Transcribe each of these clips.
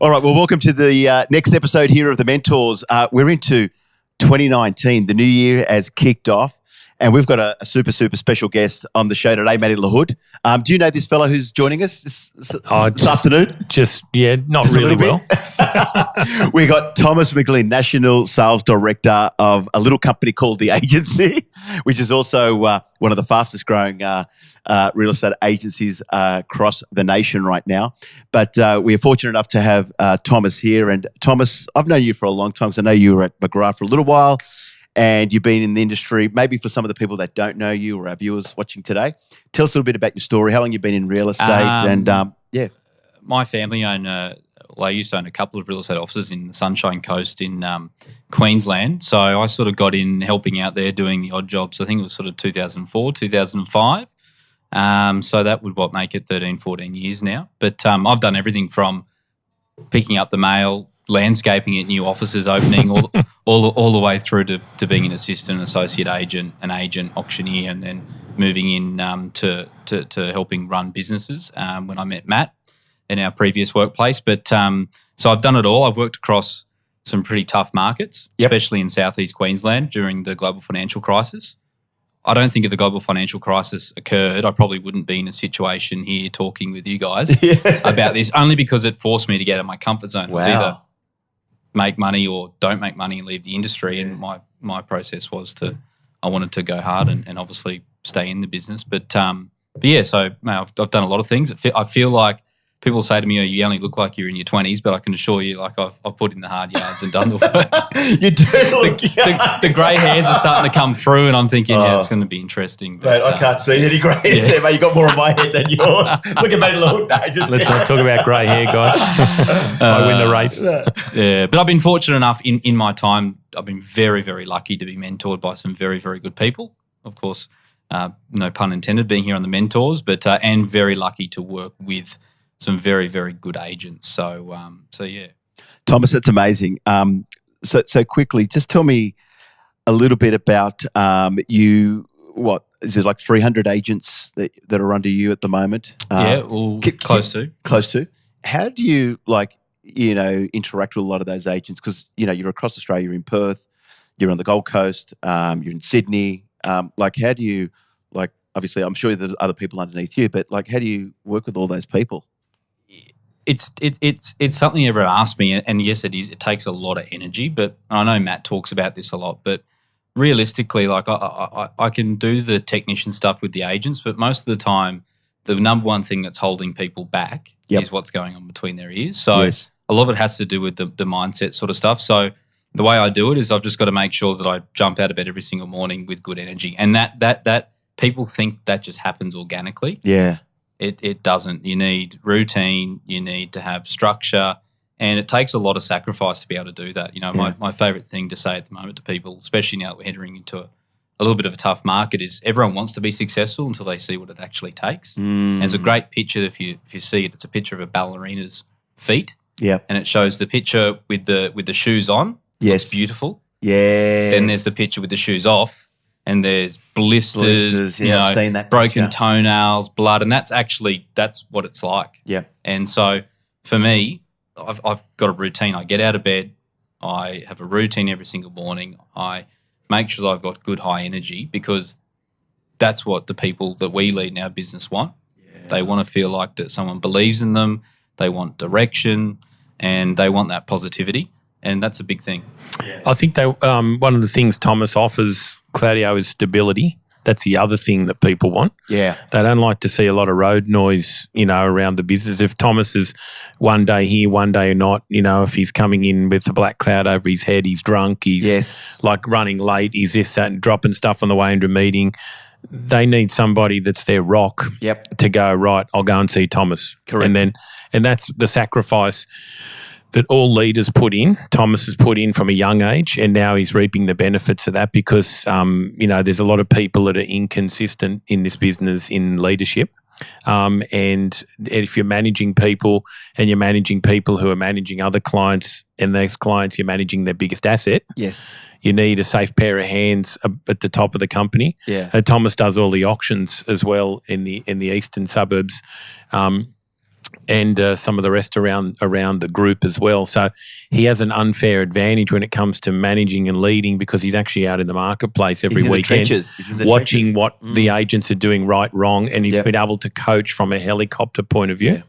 All right, well, welcome to the next episode here of The Mentors. We're into 2019. The new year has kicked off, and we've got a super special guest on the show today, Matty LaHood. Do you know this fellow who's joining us this afternoon? Not really well. We got Thomas McGlynn, National Sales Director of a little company called The Agency, which is also one of the fastest growing real estate agencies across the nation right now. But we are fortunate enough to have Thomas here. And Thomas, I've known you for a long time because I know you were at McGrath for a little while and you've been in the industry. Maybe for some of the people that don't know you or our viewers watching today, tell us a little bit about your story, how long you've been in real estate My family I used to own a couple of real estate offices in the Sunshine Coast in Queensland. So I sort of got in helping out there doing the odd jobs. I think it was sort of 2004, 2005. So that would make it 13, 14 years now. But I've done everything from picking up the mail, landscaping at new offices opening, all the way through to being an assistant, associate agent, an agent, auctioneer, and then moving in to helping run businesses when I met Matt in our previous workplace. But so I've done it all. I've worked across some pretty tough markets, especially in southeast Queensland during the global financial crisis. I don't think if the global financial crisis occurred, I probably wouldn't be in a situation here talking with you guys about this, only because it forced me to get out of my comfort zone. It was either make money or don't make money and leave the industry. And my process was I wanted to go hard and obviously stay in the business. But so I've done a lot of things. I feel like people say to me, you only look like you're in your 20s, but I can assure you, I've put in the hard yards and done the work. You do look young. The grey hairs are starting to come through and I'm thinking, it's going to be interesting. But, mate, I can't see any grey hairs there, mate. You got more on my head than yours. Look at Matty LaHood. Let's not talk about grey hair, guys. I win the race. Yeah, but I've been fortunate enough in my time. I've been very, very lucky to be mentored by some very, very good people. Of course, no pun intended, being here on the Mentors, but and very lucky to work with some very, very good agents. So yeah. Thomas, that's amazing. So quickly, just tell me a little bit about you. What is it, like 300 agents that are under you at the moment? Close to. Close to. How do you interact with a lot of those agents? Because you're across Australia, you're in Perth, you're on the Gold Coast, you're in Sydney. How do you Obviously, I'm sure there's other people underneath you, but how do you work with all those people? It's something everyone asks me, and yes, it is. It takes a lot of energy, but I know Matt talks about this a lot. But realistically, I can do the technician stuff with the agents, but most of the time, the number one thing that's holding people back is what's going on between their ears. So a lot of it has to do with the mindset sort of stuff. So the way I do it is I've just got to make sure that I jump out of bed every single morning with good energy, and that people think that just happens organically. Yeah. It doesn't. You need routine, you need to have structure, and it takes a lot of sacrifice to be able to do that. My favourite thing to say at the moment to people, especially now that we're entering into a little bit of a tough market, is everyone wants to be successful until they see what it actually takes. And there's a great picture, if you see it, it's a picture of a ballerina's feet. Yeah. And it shows the picture with the shoes on. Yes. It's beautiful. Yeah. Then there's the picture with the shoes off. And there's blisters, I've seen that broken picture. toenails, blood, and that's what it's like. Yeah. And so for me, I've got a routine. I get out of bed. I have a routine every single morning. I make sure that I've got good high energy, because that's what the people that we lead in our business want. Yeah. They want to feel like that someone believes in them. They want direction, and they want that positivity. And that's a big thing. Yeah. I think one of the things Thomas offers, Claudio, is stability. That's the other thing that people want. Yeah. They don't like to see a lot of road noise, around the business. If Thomas is one day here, one day not, if he's coming in with a black cloud over his head, he's drunk, he's running late, he's this, that, and dropping stuff on the way into a meeting. They need somebody that's their rock to go, right, I'll go and see Thomas. Correct. And that's the sacrifice that all leaders put in, Thomas has put in from a young age, and now he's reaping the benefits of that because, there's a lot of people that are inconsistent in this business in leadership. And if you're managing people and you're managing people who are managing other clients, and those clients you're managing their biggest asset, yes, you need a safe pair of hands at the top of the company. Yeah. Thomas does all the auctions as well in the eastern suburbs. And some of the rest around the group as well. So he has an unfair advantage when it comes to managing and leading because he's actually out in the marketplace every weekend, watching what the agents are doing right, wrong, and he's been able to coach from a helicopter point of view. Yeah.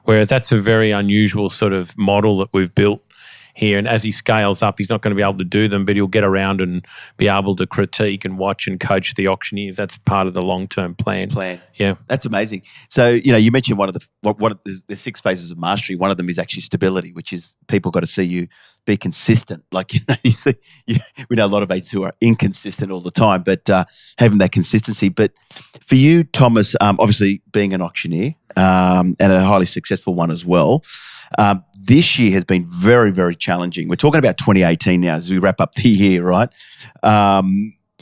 Whereas that's a very unusual sort of model that we've built here. And as he scales up, he's not going to be able to do them, but he'll get around and be able to critique and watch and coach the auctioneers. That's part of the long-term plan. Yeah. That's amazing. So, you mentioned one of the 6 phases of mastery. One of them is actually stability, which is people got to see you be consistent. Like, we know a lot of agents who are inconsistent all the time, but having that consistency. But for you, Thomas, obviously being an auctioneer and a highly successful one as well, this year has been very, very challenging. We're talking about 2018 now as we wrap up the year, right? I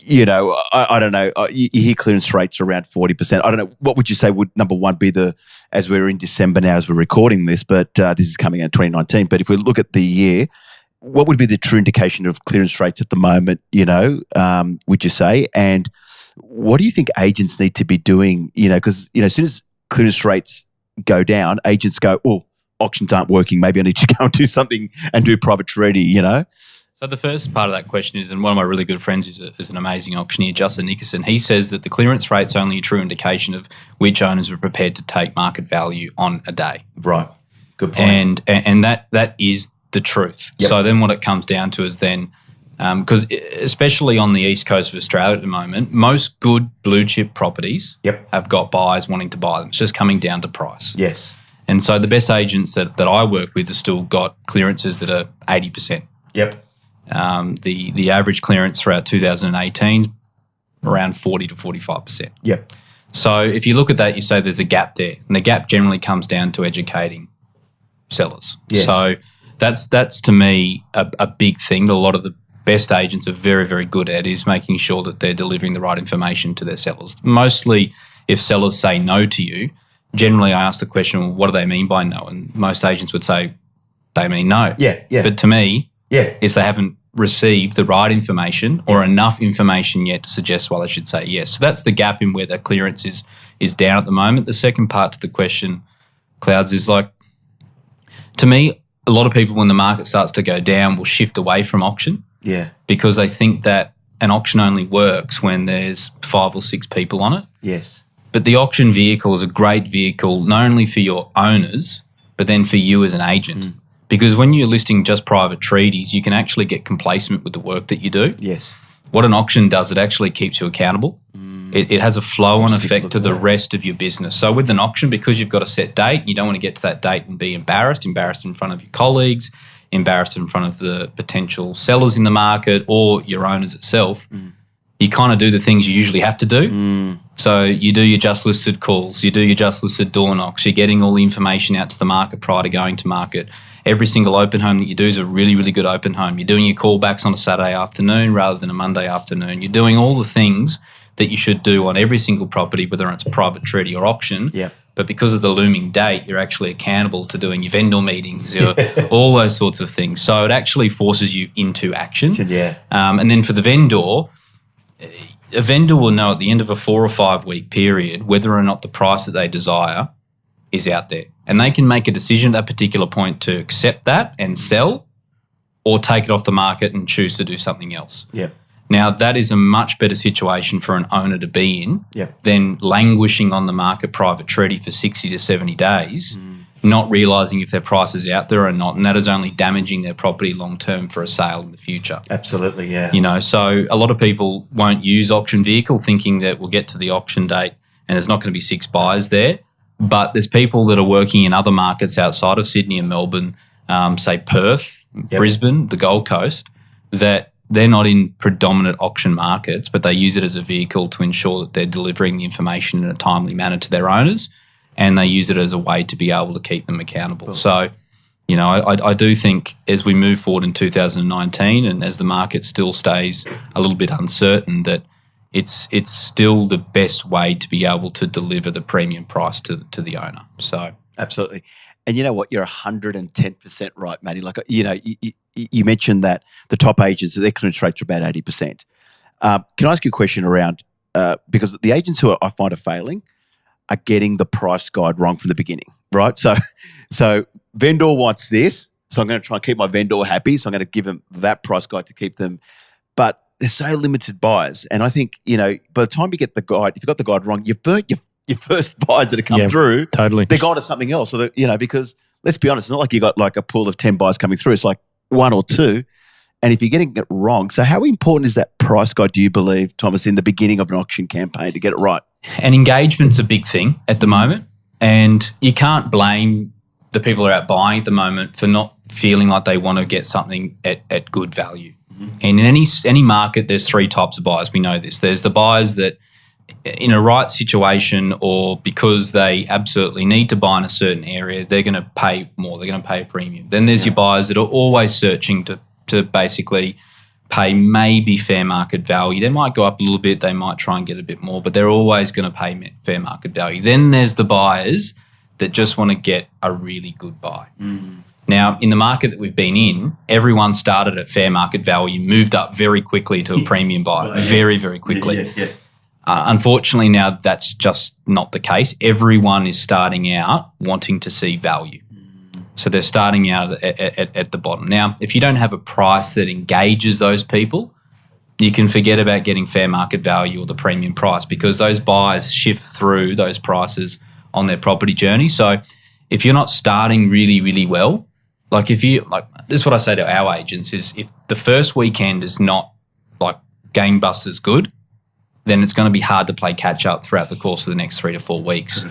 don't know. You hear clearance rates around 40%. I don't know. What would you say would, number one, be as we're in December now as we're recording this, but this is coming out in 2019. But if we look at the year, what would be the true indication of clearance rates at the moment, would you say? And what do you think agents need to be doing? Because, as soon as clearance rates go down, agents go, oh, auctions aren't working. Maybe I need to go and do something and do private treaty, So the first part of that question is, and one of my really good friends is an amazing auctioneer, Justin Nickerson. He says that the clearance rate's only a true indication of which owners are prepared to take market value on a day. Right. Good point. And that is the truth. Yep. So then what it comes down to is then, because especially on the east coast of Australia at the moment, most good blue chip properties have got buyers wanting to buy them. It's just coming down to price. Yes. And so the best agents that I work with have still got clearances that are 80%. Yep. The average clearance throughout 2018 around 40 to 45%. Yep. So if you look at that, you say there's a gap there, and the gap generally comes down to educating sellers. Yes. So that's to me a big thing that a lot of the best agents are very, very good at, is making sure that they're delivering the right information to their sellers. Mostly if sellers say no to you, generally I ask the question, well, what do they mean by no? And most agents would say they mean no. Yeah. But to me, it's they haven't received the right information or enough information yet to suggest why they should say yes. So that's the gap in where that clearance is down at the moment. The second part to the question, Clouds, is like, to me, a lot of people when the market starts to go down will shift away from auction. Yeah. Because they think that an auction only works when there's 5 or 6 people on it. Yes. But the auction vehicle is a great vehicle not only for your owners, but then for you as an agent. Because when you're listing just private treaties, you can actually get complacent with the work that you do. Yes. What an auction does, it actually keeps you accountable. It has a flow-on effect to the rest of your business. So with an auction, because you've got a set date, you don't want to get to that date and be embarrassed in front of your colleagues, embarrassed in front of the potential sellers in the market or your owners itself. You kind of do the things you usually have to do. So you do your just listed calls, you do your just listed door knocks, you're getting all the information out to the market prior to going to market. Every single open home that you do is a really, really good open home. You're doing your callbacks on a Saturday afternoon rather than a Monday afternoon. You're doing all the things that you should do on every single property, whether it's private treaty or auction. Yeah. But because of the looming date, you're actually accountable to doing your vendor meetings, all those sorts of things. So it actually forces you into action. Yeah. And then for the vendor, a vendor will know at the end of a 4 or 5 week period whether or not the price that they desire is out there. And they can make a decision at that particular point to accept that and sell, or take it off the market and choose to do something else. Yep. Now, that is a much better situation for an owner to be in than languishing on the market private treaty for 60 to 70 days, not realising if their price is out there or not, and that is only damaging their property long-term for a sale in the future. Absolutely, yeah. So a lot of people won't use auction vehicle thinking that we'll get to the auction date and there's not going to be 6 buyers there, but there's people that are working in other markets outside of Sydney and Melbourne, say Perth, Brisbane, the Gold Coast, that they're not in predominant auction markets, but they use it as a vehicle to ensure that they're delivering the information in a timely manner to their owners, and they use it as a way to be able to keep them accountable. So I do think as we move forward in 2019 and as the market still stays a little bit uncertain, that it's still the best way to be able to deliver the premium price to the owner. So absolutely. And you know what? You're 110% right, Matty. Like, you mentioned that the top agents, their clearance rates are about 80%. Can I ask you a question around, because the agents who I find are failing are getting the price guide wrong from the beginning, right? So vendor wants this, so I'm going to try and keep my vendor happy, so I'm going to give them that price guide to keep them. But they're so limited buyers. And I think, by the time you get the guide, if you've got the guide wrong, you've burnt your first buyers that have come through. Totally. They're gone to something else. So, because let's be honest, it's not like you got like a pool of 10 buyers coming through. It's like one or two. And if you're getting it wrong, so how important is that price guide, do you believe, Thomas, in the beginning of an auction campaign to get it right? And engagement's a big thing at the moment. And you can't blame the people who are out buying at the moment for not feeling like they want to get something at good value. Mm-hmm. And in any market, there's three types of buyers. We know this. There's the buyers that in a right situation or because they absolutely need to buy in a certain area, they're going to pay more. They're going to pay a premium. Then there's your buyers that are always searching to basically pay maybe fair market value. They might go up a little bit. They might try and get a bit more, but they're always going to pay fair market value. Then there's the buyers that just want to get a really good buy. Mm. Now, in the market that we've been in, everyone started at fair market value, moved up very quickly to a premium buy, very, very quickly. Yeah. Unfortunately, now that's just not the case. Everyone is starting out wanting to see value. So they're starting out at the bottom. Now, if you don't have a price that engages those people, you can forget about getting fair market value or the premium price because those buyers shift through those prices on their property journey. So if you're not starting really, really well, this is what I say to our agents is if the first weekend is not like gangbusters good, then it's going to be hard to play catch up throughout the course of the next 3 to 4 weeks.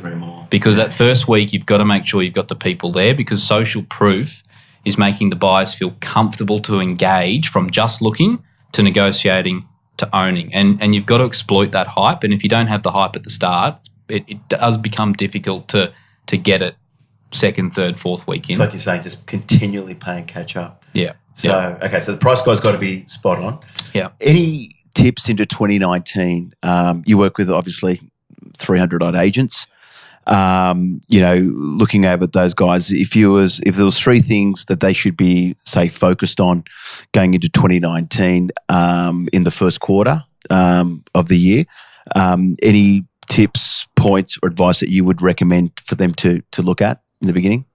Because that first week, you've got to make sure you've got the people there because social proof is making the buyers feel comfortable to engage from just looking to negotiating to owning. And you've got to exploit that hype. And if you don't have the hype at the start, it does become difficult to get it second, third, fourth week in. It's like you're saying, just continually playing catch up. Yeah. So, okay, so the price guide's got to be spot on. Yeah. Any tips into 2019? You work with obviously 300 odd agents. Looking over those guys, if there was three things that they should be, say, focused on going into 2019 in the first quarter of the year, any tips, points, or advice that you would recommend for them to look at in the beginning?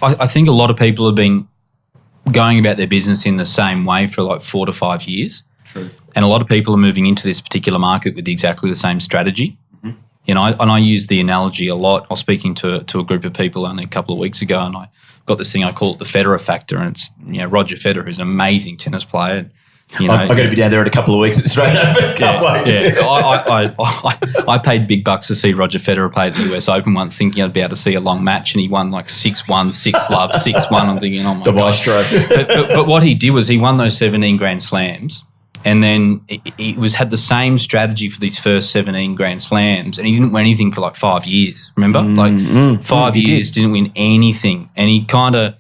I think a lot of people have been going about their business in the same way for like 4 to 5 years. True. And a lot of people are moving into this particular market with exactly the same strategy. Mm-hmm. I use the analogy a lot. I was speaking to a group of people only a couple of weeks ago, and I got this thing I call it the Federer factor, and it's Roger Federer, who's an amazing tennis player. I'm going to be down there in a couple of weeks at the Australian Open. Can't wait. Yeah. I paid big bucks to see Roger Federer play at the US Open once, thinking I'd be able to see a long match, and he won like 6-1, 6-love, 6-1. I'm thinking, oh my God. Maestro. But what he did was he won those 17 Grand Slams, and then he had the same strategy for these first 17 Grand Slams, and he didn't win anything for like 5 years. Remember, 5 years didn't win anything, and he kind of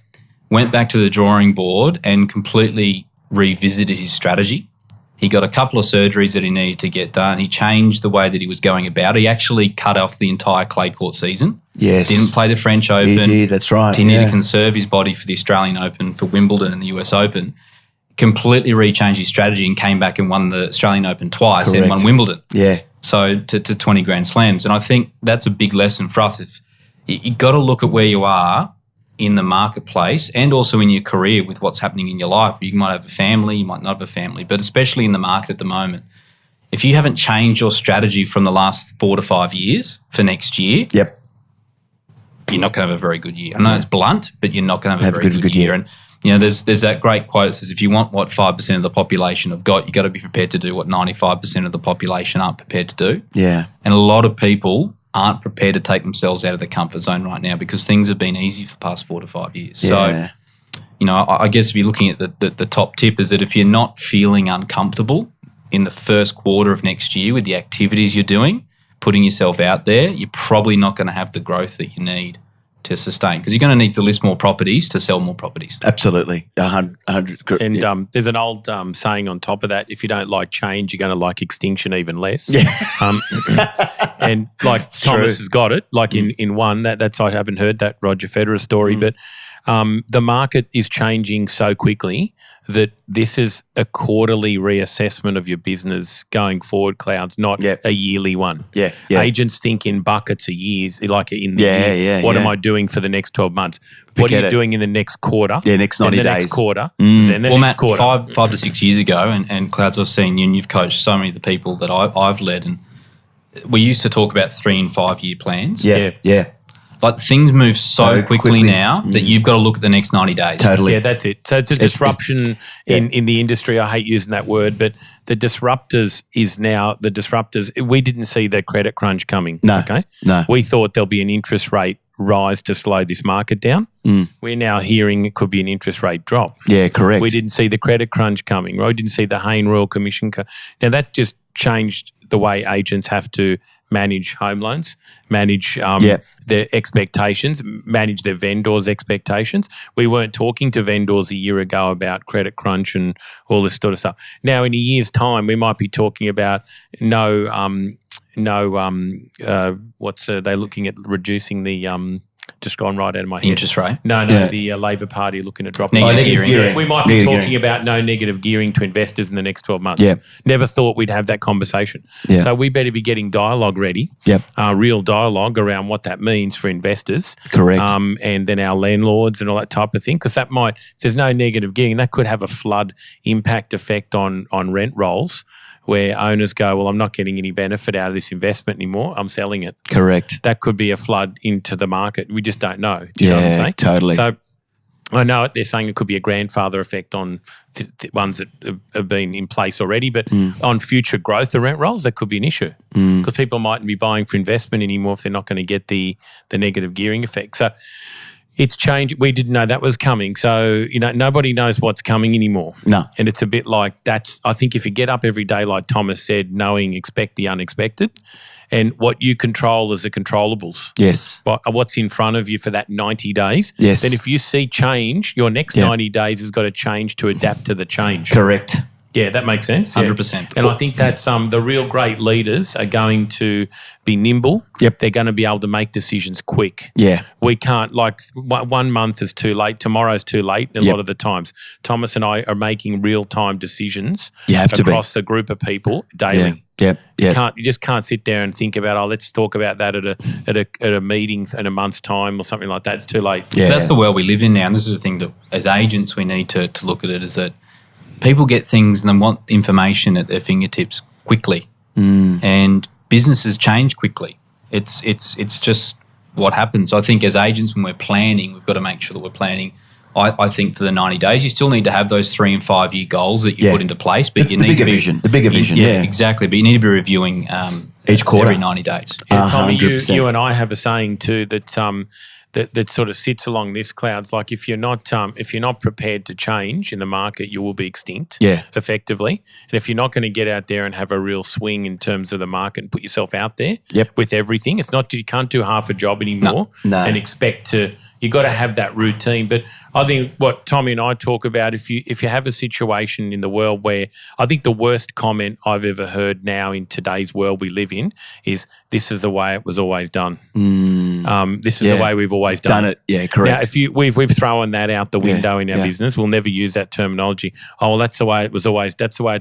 went back to the drawing board and completely revisited his strategy. He got a couple of surgeries that he needed to get done. He changed the way that he was going about it. He actually cut off the entire clay court season. Yes. Didn't play the French Open. He did, that's right. He needed to conserve his body for the Australian Open, for Wimbledon and the US Open. Completely rechanged his strategy and came back and won the Australian Open twice. Correct. And won Wimbledon. Yeah. So to 20 Grand Slams. And I think that's a big lesson for us. If you got to look at where you are in the marketplace and also in your career with what's happening in your life. You might have a family, you might not have a family, but especially in the market at the moment, if you haven't changed your strategy from the last 4 to 5 years for next year, you're not going to have a very good year. I know it's blunt, but you're not going to have a very good year. And there's that great quote that says, if you want what 5% of the population have got, you got to be prepared to do what 95% of the population aren't prepared to do. Yeah. And a lot of people aren't prepared to take themselves out of the comfort zone right now because things have been easy for the past 4 to 5 years. Yeah. So, I guess if you're looking at the top tip is that if you're not feeling uncomfortable in the first quarter of next year with the activities you're doing, putting yourself out there, you're probably not going to have the growth that you need to sustain? Because you're going to need to list more properties to sell more properties. Absolutely. 100. And there's an old saying on top of that, if you don't like change, you're going to like extinction even less. Yeah. And like It's Thomas true. has got it, like in one, that's I haven't heard that Roger Federer story, but the market is changing so quickly that this is a quarterly reassessment of your business going forward, Clouds, not a yearly one. Yeah. Agents think in buckets a year, like in the year. Yeah. What am I doing for the next 12 months? What are you doing in the next quarter? Yeah, next 90 then the days. next quarter. Then the next Matt, quarter. 5 to 6 years ago, and Clouds, I've seen you and you've coached so many of the people that I've led, and we used to talk about 3 and 5 year plans. Yeah. Like things move so quickly now that you've got to look at the next 90 days. Totally. Yeah, that's it. So it's a disruption in the industry. I hate using that word, but the disruptors is now the disruptors. We didn't see the credit crunch coming. No. Okay. No. We thought there'll be an interest rate rise to slow this market down. We're now hearing it could be an interest rate drop. Yeah, correct. We didn't see the credit crunch coming. We didn't see the Hayne Royal Commission. Now that's just changed the way agents have to manage home loans, manage their expectations, manage their vendors' expectations. We weren't talking to vendors a year ago about credit crunch and all this sort of stuff. Now, in a year's time, we might be talking about they're looking at reducing the just gone right out of my head. Interest rate? No, the Labor Party are looking at dropping Negative gearing. We might be talking about no negative gearing to investors in the next 12 months. Yeah. Never thought we'd have that conversation. Yeah. So we better be getting dialogue ready, real dialogue around what that means for investors. Correct. And then our landlords and all that type of thing, because that might, if there's no negative gearing, that could have a flood impact effect on rent rolls, where owners go, well, I'm not getting any benefit out of this investment anymore. I'm selling it. Correct. That could be a flood into the market. We just don't know. Do you know what I'm saying? Totally. So I know they're saying it could be a grandfather effect on ones that have been in place already, but on future growth of rent rolls, that could be an issue because people mightn't be buying for investment anymore if they're not going to get the negative gearing effect. So it's changed. We didn't know that was coming. So, nobody knows what's coming anymore. No. And it's a bit like I think if you get up every day, like Thomas said, knowing expect the unexpected and what you control is the controllables. Yes. What's in front of you for that 90 days. Yes. Then if you see change, your next 90 days has got to change to adapt to the change. Correct. Yeah, that makes sense. 100%. And I think that's the real great leaders are going to be nimble. Yep. They're going to be able to make decisions quick. Yeah. We can't, 1 month is too late, tomorrow's too late a lot of the times. Thomas and I are making real-time decisions across the group of people daily. Yeah. You just can't sit there and think about, let's talk about that at a meeting in a month's time or something like that. It's too late. Yeah. That's the world we live in now, and this is the thing that as agents we need to look at it, is that people get things and they want information at their fingertips quickly, and businesses change quickly. It's just what happens. I think as agents, when we're planning, we've got to make sure that we're planning. I think for the 90 days, you still need to have those 3 and 5 year goals that you put into place, but you need the bigger vision. Yeah, exactly. But you need to be reviewing each quarter, every 90 days. Yeah, Tommy, 100%. you and I have a saying too that sort of sits along this, Clouds. Like if you're not prepared to change in the market, you will be extinct. Yeah. Effectively. And if you're not going to get out there and have a real swing in terms of the market and put yourself out there with everything, it's not, you can't do half a job anymore and expect to. You got to have that routine. But I think what Tommy and I talk about, if you have a situation in the world where I think the worst comment I've ever heard now in today's world we live in is, this is the way it was always done. This is the way we've always done it. Yeah, correct. Now, if we've thrown that out the window in our business, we'll never use that terminology. Oh, well, that's the way it's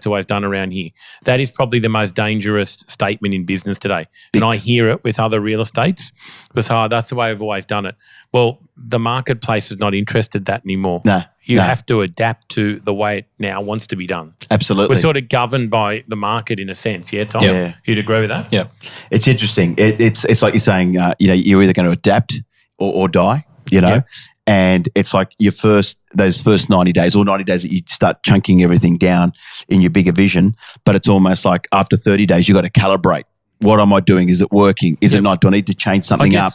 always done around here. That is probably the most dangerous statement in business today. And I hear it with other real estates because, that's the way I've always done it. Well, the marketplace is not interested in that anymore. No. You have to adapt to the way it now wants to be done. Absolutely. We're sort of governed by the market in a sense, yeah, Tom? Yeah. You'd agree with that? Yeah. It's interesting. It's like you're saying, you're either going to adapt or die, and it's like those first 90 days or 90 days that you start chunking everything down in your bigger vision, but it's almost like after 30 days, you got to calibrate. What am I doing? Is it working? Is it not? Do I need to change something up?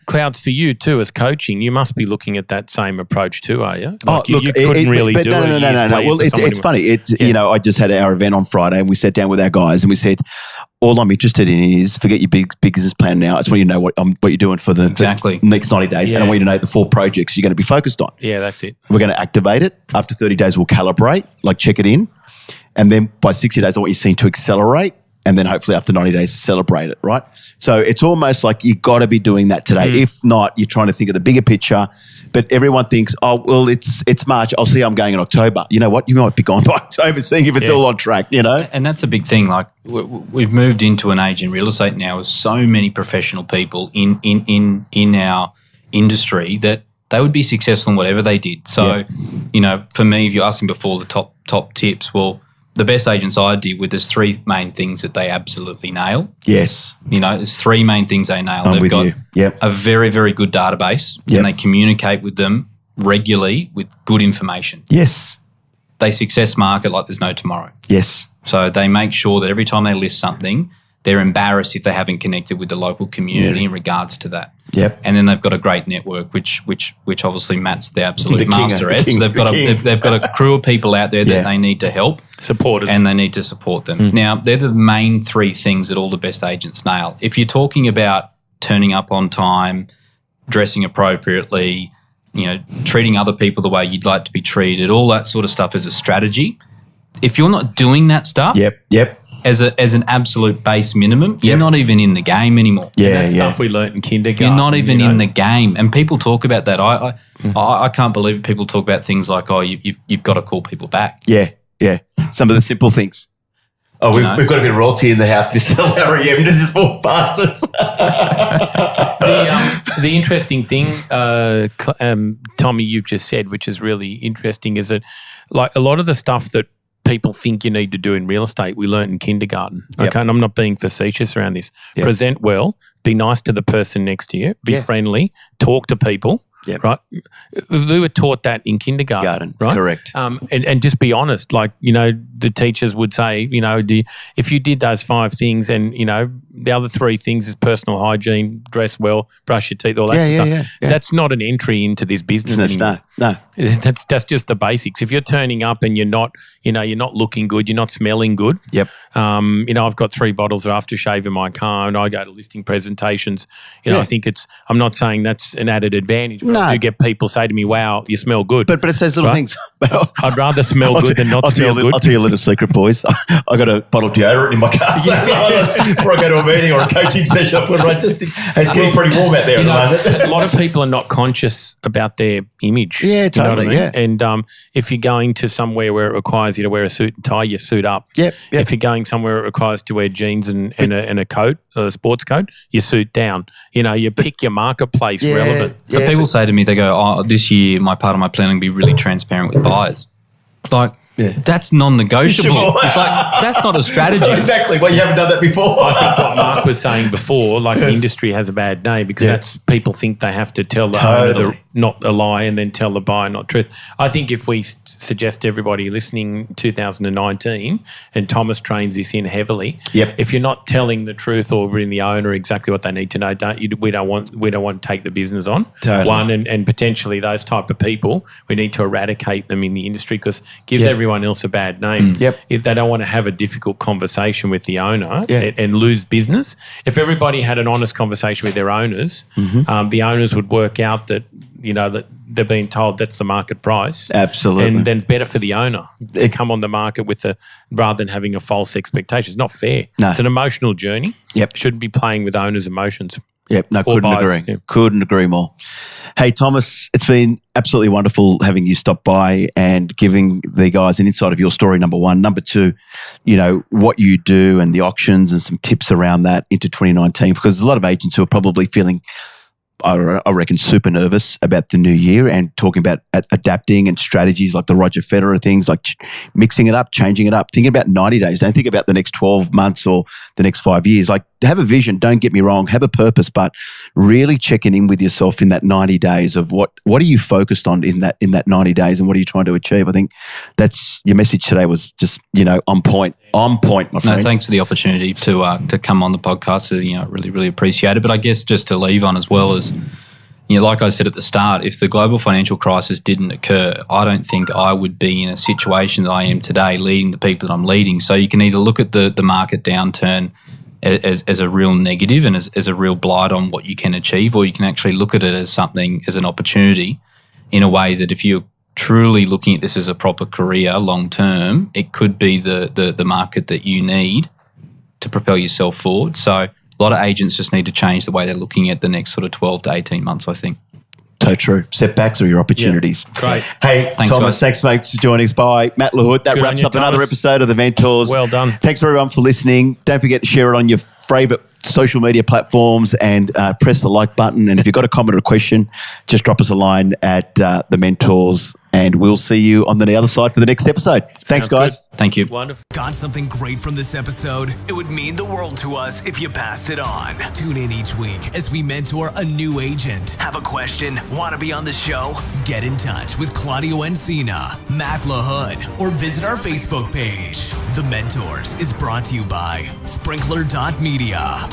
Clouds for you too as coaching. You must be looking at that same approach too, are you? You couldn't really do it. No. Well, it's funny. I just had our event on Friday and we sat down with our guys and we said, all I'm interested in is forget your big business plan now. I just want you to know what you're doing for the next 90 days. And I want you to know the 4 projects you're going to be focused on. Yeah, that's it. We're going to activate it. After 30 days, we'll calibrate, check it in. And then by 60 days, I want you seen to accelerate. And then hopefully after 90 days, celebrate it, right? So it's almost like you got to be doing that today. If not, you're trying to think of the bigger picture. But everyone thinks, oh, well, it's March. I'll see how I'm going in October. You know what? You might be gone by October, seeing if it's all on track, And that's a big thing. We've moved into an age in real estate now with so many professional people in our industry that they would be successful in whatever they did. So, for me, if you're asking before the top tips, well, the best agents I deal with, there's 3 main things that they absolutely nail. Yes. There's 3 main things they nail. They've got a very, very good database and they communicate with them regularly with good information. Yes. They success market like there's no tomorrow. Yes. So they make sure that every time they list something, they're embarrassed if they haven't connected with the local community in regards to that. Yep. And then they've got a great network, which obviously Matt's the absolute master at. So they've got a crew of people out there that they need to help. Supporters. And they need to support them. Now, they're the main 3 things that all the best agents nail. If you're talking about turning up on time, dressing appropriately, treating other people the way you'd like to be treated, all that sort of stuff as a strategy. If you're not doing that stuff, as an absolute base minimum, you're not even in the game anymore. That stuff we learnt in kindergarten. You're not even in the game. And people talk about that. I can't believe people talk about things like, oh, you've got to call people back. Yeah. Some of the simple things. Oh, we've got a bit of royalty in the house, Mr. Larry. You just walk past us. The interesting thing, Tommy, you've just said, which is really interesting, is that a lot of the stuff that people think you need to do in real estate, we learnt in kindergarten. Okay, and I'm not being facetious around this. Present well, be nice to the person next to you, be friendly, talk to people. Right. We were taught that in kindergarten, right? Correct. And just be honest. The teachers would say, if you did those 5 things and, the other 3 things is personal hygiene, dress well, brush your teeth, all that stuff. Yeah. That's not an entry into this business anymore. No. That's just the basics. If you're turning up and you're not looking good, you're not smelling good. Yep. I've got 3 bottles of aftershave in my car and I go to listing presentations. I think I'm not saying that's an added advantage, but I do get people say to me, wow, you smell good. But it's those little things. I'd rather smell good than not smell good. I'll tell you a little secret, boys. I got a bottle of deodorant in my car. So before I go to a meeting or a coaching session, I put it right just it's getting pretty warm out there at the moment. A lot of people are not conscious about their image. Yeah, totally. You know what I mean? And if you're going to somewhere where it requires you to wear a suit and tie, you suit up. Yep. If you're going somewhere it requires to wear jeans and a coat, a sports coat, you suit down. You pick your marketplace relevant. But people say to me, they go, oh, this year part of my planning will be really transparent with buyers. That's non-negotiable. Sure. That's not a strategy. Exactly. Well, you haven't done that before. I think what Mark was saying before, the industry has a bad name because that's people think they have to tell the owner not a lie and then tell the buyer not truth. I think if we suggest to everybody listening 2019, and Thomas trains this in heavily, if you're not telling the truth or bringing the owner exactly what they need to know, we don't want to take the business on. Totally. One, and potentially those type of people, we need to eradicate them in the industry because it gives everyone else a bad name. If they don't want to have a difficult conversation with the owner and lose business. If everybody had an honest conversation with their owners, the owners would work out that that they're being told that's the market price. Absolutely. And then it's better for the owner to come on the market rather than having a false expectation. It's not fair. No. It's an emotional journey. Yep. Shouldn't be playing with owners' emotions. Yep, no, couldn't agree. Yeah. Couldn't agree more. Hey, Thomas, it's been absolutely wonderful having you stop by and giving the guys an insight of your story, number one. Number two, what you do and the auctions and some tips around that into 2019, because there's a lot of agents who are probably feeling, I reckon, super nervous about the new year and talking about adapting and strategies like the Roger Federer things, like mixing it up, changing it up, thinking about 90 days. Don't think about the next 12 months or the next 5 years. Like, have a vision, don't get me wrong, have a purpose, but really checking in with yourself in that 90 days of what are you focused on in that 90 days and what are you trying to achieve? I think that's your message today was just, on point. On point, my friend. No, thanks for the opportunity to come on the podcast. Really, really appreciate it. But I guess just to leave on as well as, like I said at the start, if the global financial crisis didn't occur, I don't think I would be in a situation that I am today leading the people that I'm leading. So you can either look at the market downturn as a real negative and as a real blight on what you can achieve, or you can actually look at it as something, as an opportunity in a way that if you're truly looking at this as a proper career long term, it could be the market that you need to propel yourself forward. So a lot of agents just need to change the way they're looking at the next sort of 12 to 18 months, I think. So true. Setbacks are your opportunities. Yeah. Great. Hey, Thanks, Thomas, guys. thanks, mate, for joining us. Bye. Matt LaHood. That Good wraps on you, up another Thomas. episode of The Mentors. Well done. Thanks, everyone, for listening. Don't forget to share it on your favourite social media platforms and press the like button. And if you've got a comment or a question, just drop us a line at The Mentors, and we'll see you on the other side for the next episode. Thanks, Sounds guys. good. Thank you. Wonderful. Got something great from this episode? It would mean the world to us if you passed it on. Tune in each week as we mentor a new agent. Have a question? Want to be on the show? Get in touch with Claudio Encina, Matt LaHood, or visit our Facebook page. The Mentors is brought to you by Sprinkler.media.